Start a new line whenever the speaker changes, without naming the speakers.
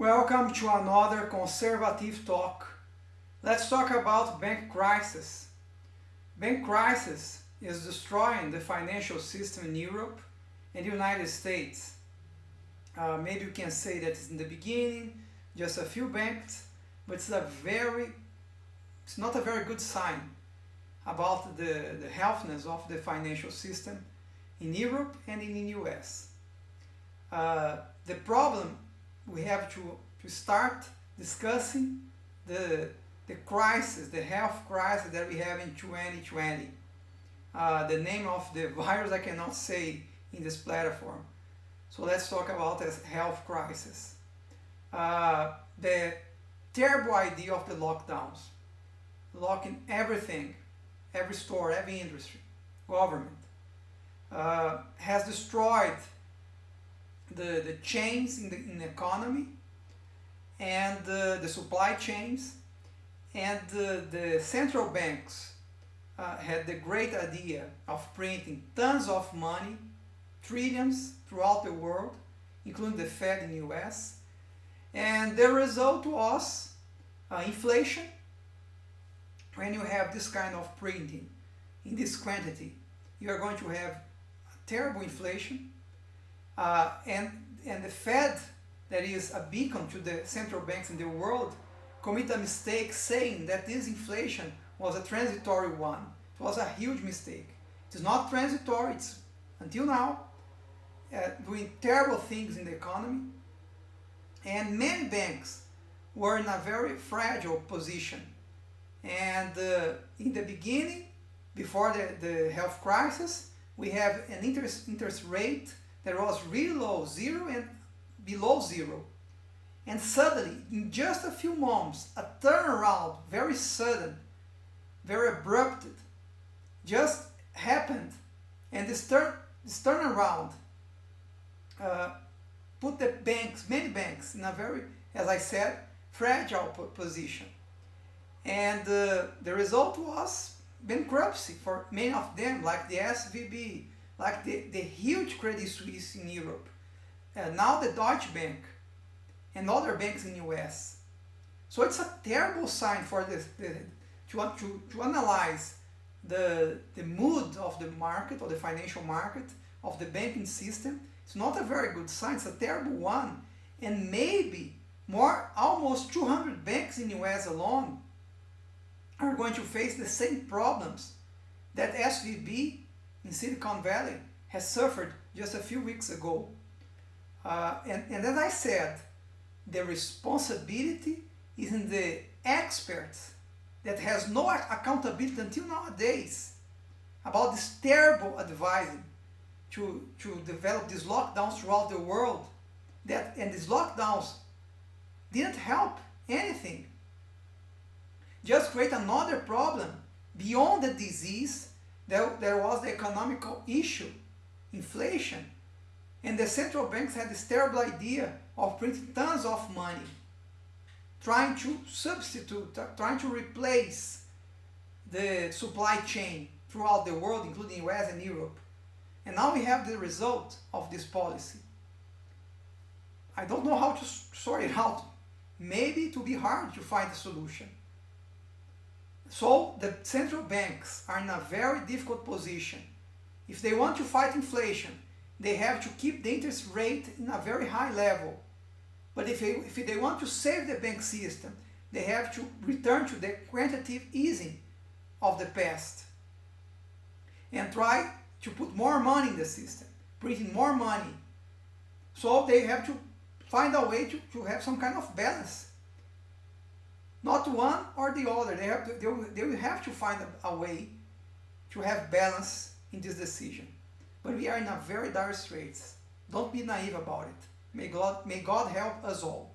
Welcome to another conservative talk. Let's talk about bank crisis. Bank crisis is destroying the financial system in Europe and the United States. Maybe you can say that it's in the beginning, just a few banks, but it's not a very good sign about the healthiness of the financial system in Europe and in the US. The problem, we have to start discussing the crisis, the health crisis that we have in 2020. The name of the virus I cannot say in this platform. So let's talk about this health crisis. The terrible idea of the lockdowns, locking everything, every store, every industry, government, has destroyed the chains in the economy and the supply chains, and the central banks had the great idea of printing tons of money, trillions throughout the world, including the Fed in the US, and the result was inflation. When you have this kind of printing in this quantity, you are going to have terrible inflation. And the Fed, that is a beacon to the central banks in the world, commit a mistake saying that this inflation was a transitory one. It was a huge mistake. It is not transitory. It's until now doing terrible things in the economy. And many banks were in a very fragile position. And in the beginning, before the health crisis, we have an interest rate that was really low, zero and below zero. And suddenly, in just a few months, a turnaround, very sudden, very abrupt, just happened. And this turnaround put the banks, many banks, in a very, as I said, fragile position. And the result was bankruptcy for many of them, like the SVB, like the huge Credit Suisse in Europe, now the Deutsche Bank, and other banks in the US. So it's a terrible sign for to analyze the mood of the market, or the financial market, of the banking system. It's not a very good sign, it's a terrible one. And maybe almost 200 banks in the US alone are going to face the same problems that SVB in Silicon Valley has suffered just a few weeks ago. And as I said, the responsibility is in the experts that has no accountability until nowadays about this terrible advising to develop these lockdowns throughout the world. And these lockdowns didn't help anything. Just create another problem beyond the disease. There was the economical issue, inflation, and the central banks had this terrible idea of printing tons of money, trying to substitute, trying to replace the supply chain throughout the world, including US and Europe. And now we have the result of this policy. I don't know how to sort it out. Maybe it will be hard to find a solution. So the central banks are in a very difficult position. If they want to fight inflation, they have to keep the interest rate in a very high level. But if they want to save the bank system, they have to return to the quantitative easing of the past and try to put more money in the system, printing more money. So they have to find a way to have some kind of balance. Not one or the other. They will have to find a way to have balance in this decision. But we are in a very dire straits. Don't be naive about it. May God help us all.